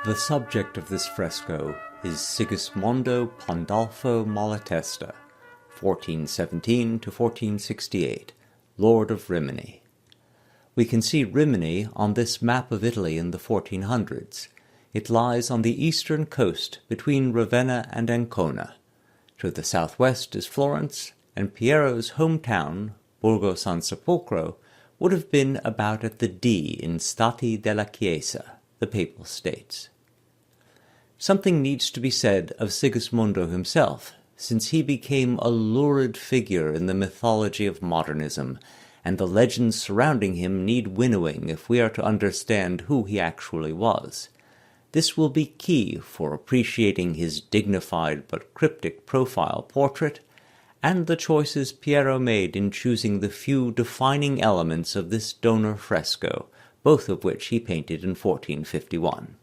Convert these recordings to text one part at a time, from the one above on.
The subject of this fresco is Sigismundo Malatesta, 1417 to 1468, Lord of Rimini. We can see Rimini on this map of Italy in the 1400s. It lies on the eastern coast between Ravenna and Ancona. To the southwest is Florence, and Piero's hometown, Borgo San Sepolcro, would have been about at the D in Stati della Chiesa, the Papal States. Something needs to be said of Sigismundo himself, since he became a lurid figure in the mythology of modernism, and the legends surrounding him need winnowing if we are to understand who he actually was. This will be key for appreciating his dignified but cryptic profile portrait, and the choices Piero made in choosing the few defining elements of this donor fresco, both of which he painted in 1451.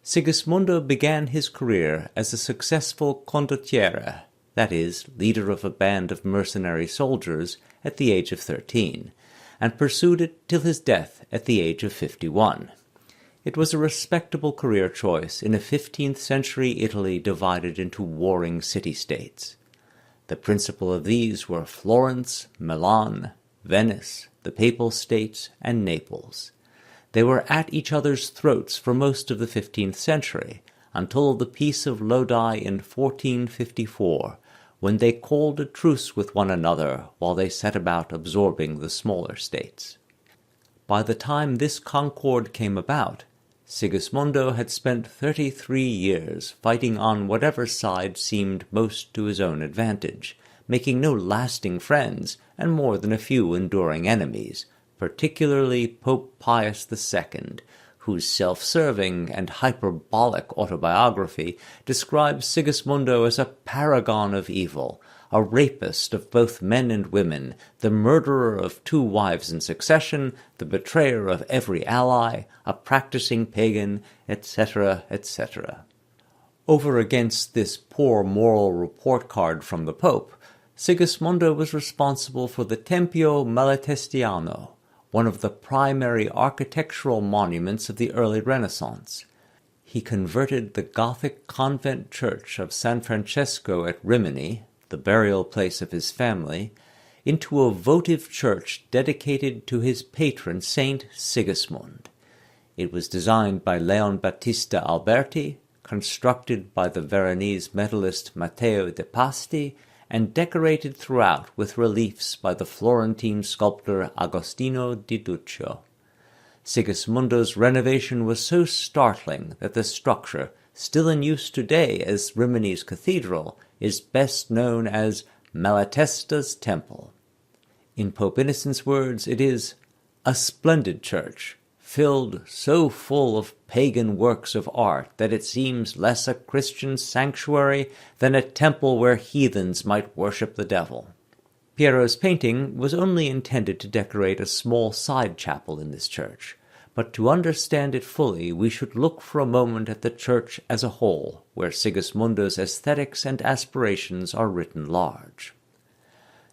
Sigismundo began his career as a successful Condottiere, that is, leader of a band of mercenary soldiers, at the age of 13, and pursued it till his death at the age of 51. It was a respectable career choice in a 15th century Italy divided into warring city-states. The principal of these were Florence, Milan, Venice, the Papal States, and Naples. They were at each other's throats for most of the 15th century, until the Peace of Lodi in 1454, when they called a truce with one another while they set about absorbing the smaller states. By the time this concord came about, Sigismundo had spent 33 years fighting on whatever side seemed most to his own advantage, making no lasting friends and more than a few enduring enemies, particularly Pope Pius II, whose self-serving and hyperbolic autobiography describes Sigismundo as a paragon of evil, a rapist of both men and women, the murderer of 2 wives in succession, the betrayer of every ally, a practicing pagan, etc., etc. Over against this poor moral report card from the Pope, Sigismundo was responsible for the Tempio Malatestiano, one of the primary architectural monuments of the early Renaissance. He converted the Gothic convent church of San Francesco at Rimini, the burial place of his family, into a votive church dedicated to his patron Saint Sigismund. It was designed by Leon Battista Alberti, constructed by the Veronese medalist Matteo de Pasti, and decorated throughout with reliefs by the Florentine sculptor Agostino di Duccio. Sigismundo's renovation was so startling that the structure, still in use today as Rimini's cathedral, is best known as Malatesta's Temple. In Pope Innocent's words, it is a splendid church, filled so full of pagan works of art that it seems less a Christian sanctuary than a temple where heathens might worship the devil. Piero's painting was only intended to decorate a small side chapel in this church, but to understand it fully we should look for a moment at the church as a whole, where Sigismundo's aesthetics and aspirations are written large.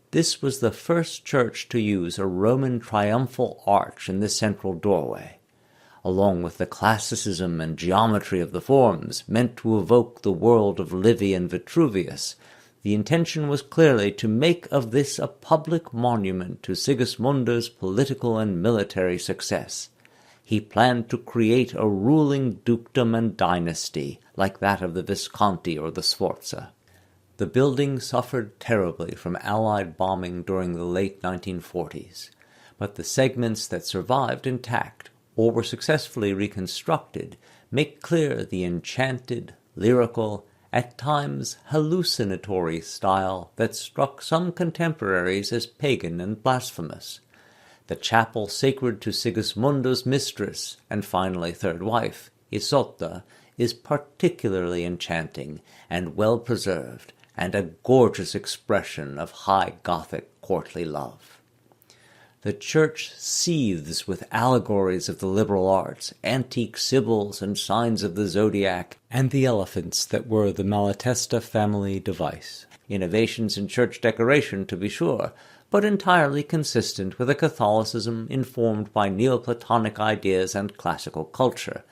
This was the first church to use a Roman triumphal arch in the central doorway. Along with the classicism and geometry of the forms, meant to evoke the world of Livy and Vitruvius, the intention was clearly to make of this a public monument to Sigismundo's political and military success. He planned to create a ruling dukedom and dynasty, like that of the Visconti or the Sforza. The building suffered terribly from Allied bombing during the late 1940s, but the segments that survived intact, or were successfully reconstructed, make clear the enchanted, lyrical, at times hallucinatory style that struck some contemporaries as pagan and blasphemous. The chapel sacred to Sigismundo's mistress, and finally third wife, Isotta, is particularly enchanting and well preserved, and a gorgeous expression of high Gothic courtly love. The church seethes with allegories of the liberal arts, antique sibyls and signs of the zodiac, and the elephants that were the Malatesta family device. Innovations in church decoration, to be sure, but entirely consistent with a Catholicism informed by Neoplatonic ideas and classical culture,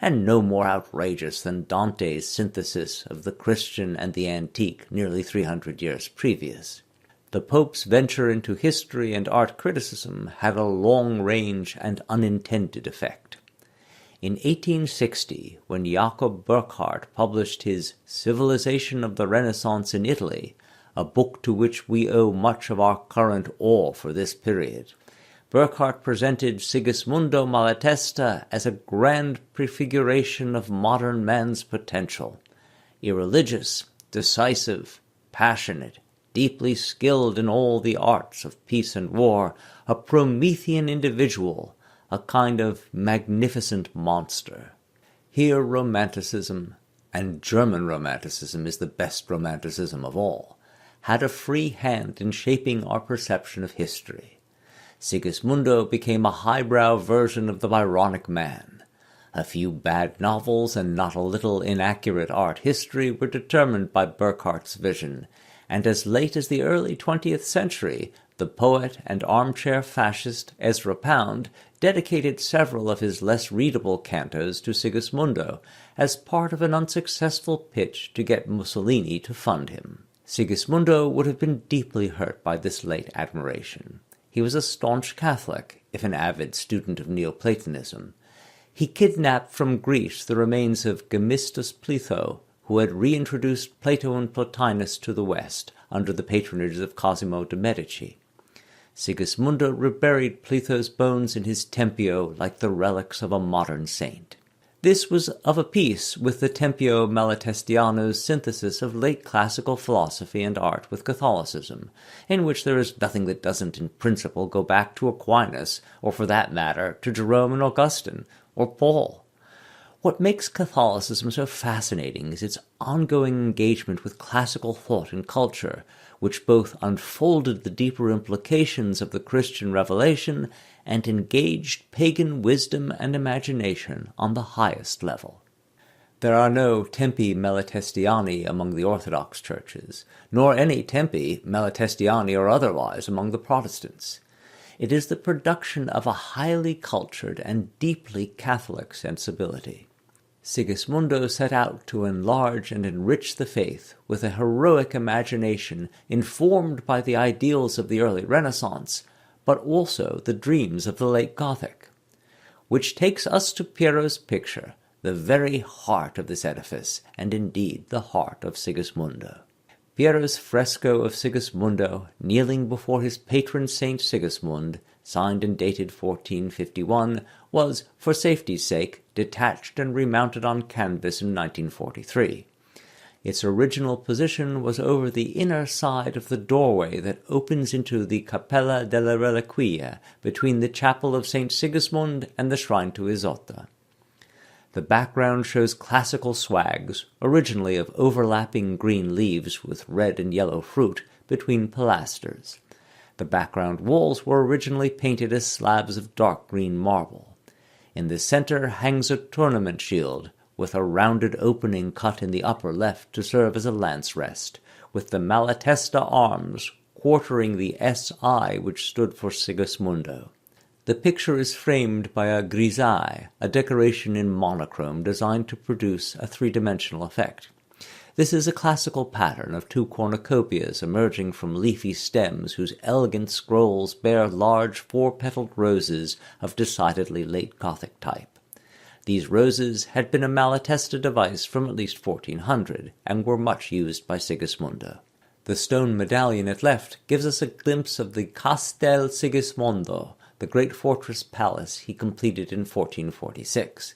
and no more outrageous than Dante's synthesis of the Christian and the antique nearly 300 years previous. The Pope's venture into history and art criticism had a long-range and unintended effect. In 1860, when Jacob Burckhardt published his Civilization of the Renaissance in Italy, a book to which we owe much of our current awe for this period, Burckhardt presented Sigismundo Malatesta as a grand prefiguration of modern man's potential. Irreligious, decisive, passionate, deeply skilled in all the arts of peace and war, a Promethean individual, a kind of magnificent monster. Here Romanticism, and German Romanticism is the best Romanticism of all, had a free hand in shaping our perception of history. Sigismundo became a highbrow version of the Byronic man. A few bad novels and not a little inaccurate art history were determined by Burckhardt's vision, and as late as the early 20th century, the poet and armchair fascist Ezra Pound dedicated several of his less readable cantos to Sigismundo as part of an unsuccessful pitch to get Mussolini to fund him. Sigismundo would have been deeply hurt by this late admiration. He was a staunch Catholic, if an avid student of Neoplatonism. He kidnapped from Greece the remains of Gemistus Pletho, who had reintroduced Plato and Plotinus to the West under the patronage of Cosimo de' Medici. Sigismundo reburied Pletho's bones in his Tempio like the relics of a modern saint. This was of a piece with the Tempio Malatestiano's synthesis of late classical philosophy and art with Catholicism, in which there is nothing that doesn't in principle go back to Aquinas, or for that matter, to Jerome and Augustine, or Paul. What makes Catholicism so fascinating is its ongoing engagement with classical thought and culture, which both unfolded the deeper implications of the Christian revelation and engaged pagan wisdom and imagination on the highest level. There are no Tempi Malatestiani among the Orthodox churches, nor any Tempi, Malatestiani or otherwise, among the Protestants. It is the production of a highly cultured and deeply Catholic sensibility. Sigismundo set out to enlarge and enrich the faith with a heroic imagination informed by the ideals of the early Renaissance, but also the dreams of the late Gothic. Which takes us to Piero's picture, the very heart of this edifice, and indeed the heart of Sigismundo. Piero's fresco of Sigismundo, kneeling before his patron Saint Sigismund, signed and dated 1451, was, for safety's sake, detached and remounted on canvas in 1943. Its original position was over the inner side of the doorway that opens into the Cappella della Reliquia, between the chapel of St. Sigismund and the shrine to Isotta. The background shows classical swags, originally of overlapping green leaves with red and yellow fruit, between pilasters. The background walls were originally painted as slabs of dark green marble. In the center hangs a tournament shield, with a rounded opening cut in the upper left to serve as a lance rest, with the Malatesta arms quartering the SI which stood for Sigismundo. The picture is framed by a grisaille, a decoration in monochrome designed to produce a three-dimensional effect. This is a classical pattern of two cornucopias emerging from leafy stems whose elegant scrolls bear large four-petaled roses of decidedly late Gothic type. These roses had been a Malatesta device from at least 1400, and were much used by Sigismundo. The stone medallion at left gives us a glimpse of the Castel Sigismondo, the great fortress palace he completed in 1446.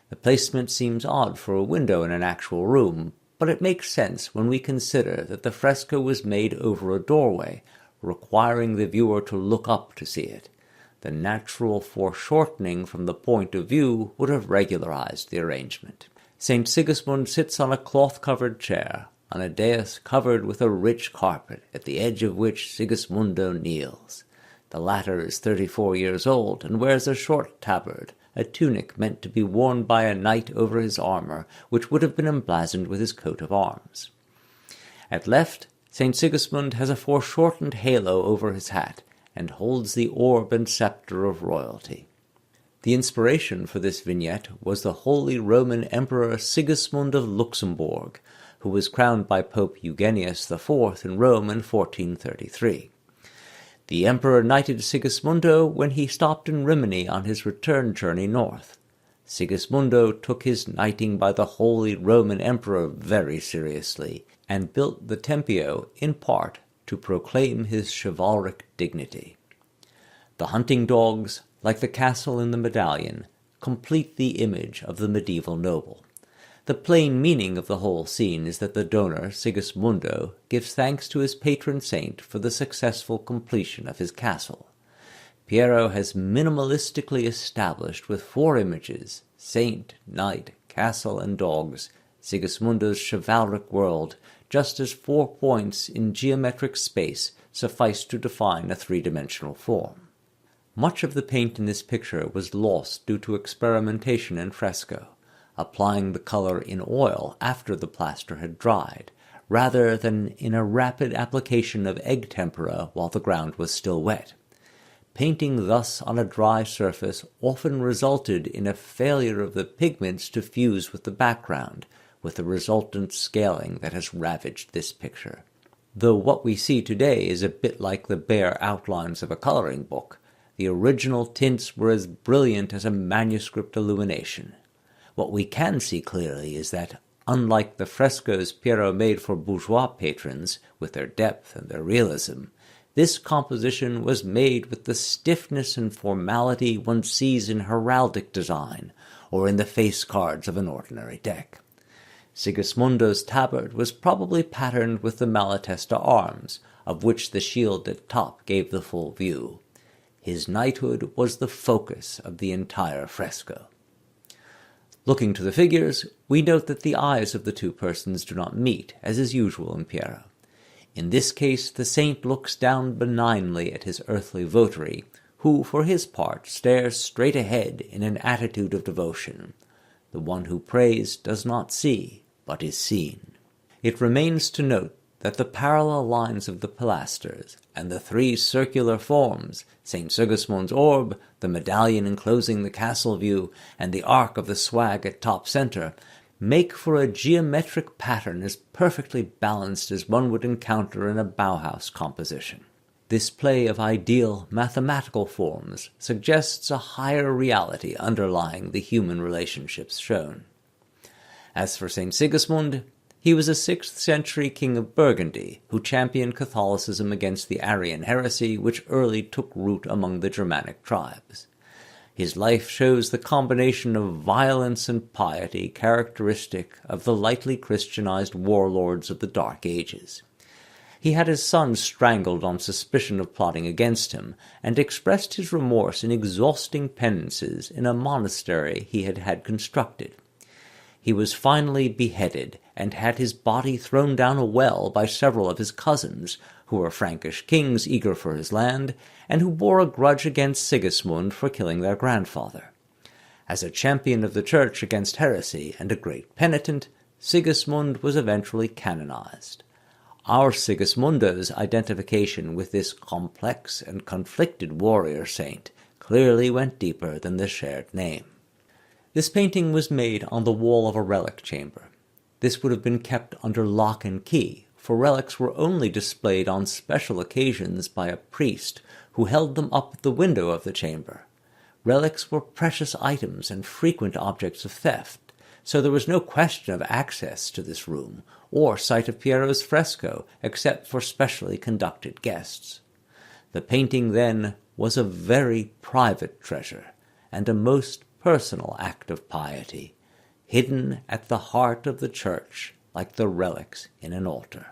The placement seems odd for a window in an actual room, but it makes sense when we consider that the fresco was made over a doorway, requiring the viewer to look up to see it. The natural foreshortening from the point of view would have regularized the arrangement. St. Sigismund sits on a cloth-covered chair, on a dais covered with a rich carpet, at the edge of which Sigismundo kneels. The latter is 34 years old, and wears a short tabard, a tunic meant to be worn by a knight over his armor, which would have been emblazoned with his coat of arms. At left, St. Sigismund has a foreshortened halo over his hat, and holds the orb and scepter of royalty. The inspiration for this vignette was the Holy Roman Emperor Sigismund of Luxembourg, who was crowned by Pope Eugenius IV in Rome in 1433. The emperor knighted Sigismundo when he stopped in Rimini on his return journey north. Sigismundo took his knighting by the Holy Roman Emperor very seriously, and built the Tempio in part to proclaim his chivalric dignity. The hunting dogs, like the castle in the medallion, complete the image of the medieval noble. The plain meaning of the whole scene is that the donor, Sigismundo, gives thanks to his patron saint for the successful completion of his castle. Piero has minimalistically established with 4 images, saint, knight, castle, and dogs, Sigismundo's chivalric world, just as 4 points in geometric space suffice to define a 3-dimensional form. Much of the paint in this picture was lost due to experimentation in fresco, applying the color in oil after the plaster had dried, rather than in a rapid application of egg tempera while the ground was still wet. Painting thus on a dry surface often resulted in a failure of the pigments to fuse with the background, with the resultant scaling that has ravaged this picture. Though what we see today is a bit like the bare outlines of a coloring book, the original tints were as brilliant as a manuscript illumination. What we can see clearly is that, unlike the frescoes Piero made for bourgeois patrons, with their depth and their realism, this composition was made with the stiffness and formality one sees in heraldic design, or in the face cards of an ordinary deck. Sigismundo's tabard was probably patterned with the Malatesta arms, of which the shield at top gave the full view. His knighthood was the focus of the entire fresco. Looking to the figures, we note that the eyes of the 2 persons do not meet, as is usual in Piero. In this case, the saint looks down benignly at his earthly votary, who, for his part, stares straight ahead in an attitude of devotion. The one who prays does not see, but is seen. It remains to note that the parallel lines of the pilasters and the 3 circular forms, St. Sigismund's orb, the medallion enclosing the castle view, and the arc of the swag at top center, make for a geometric pattern as perfectly balanced as one would encounter in a Bauhaus composition. This play of ideal mathematical forms suggests a higher reality underlying the human relationships shown. As for St. Sigismund, he was a 6th-century king of Burgundy who championed Catholicism against the Arian heresy which early took root among the Germanic tribes. His life shows the combination of violence and piety characteristic of the lightly Christianized warlords of the Dark Ages. He had his son strangled on suspicion of plotting against him, and expressed his remorse in exhausting penances in a monastery he had had constructed. He was finally beheaded, and had his body thrown down a well by several of his cousins, who were Frankish kings eager for his land, and who bore a grudge against Sigismund for killing their grandfather. As a champion of the Church against heresy and a great penitent, Sigismund was eventually canonized. Our Sigismundo's identification with this complex and conflicted warrior saint clearly went deeper than the shared name. This painting was made on the wall of a relic chamber. This would have been kept under lock and key, for relics were only displayed on special occasions by a priest who held them up at the window of the chamber. Relics were precious items and frequent objects of theft, so there was no question of access to this room, or sight of Piero's fresco, except for specially conducted guests. The painting, then, was a very private treasure, and a most personal act of piety, hidden at the heart of the church like the relics in an altar.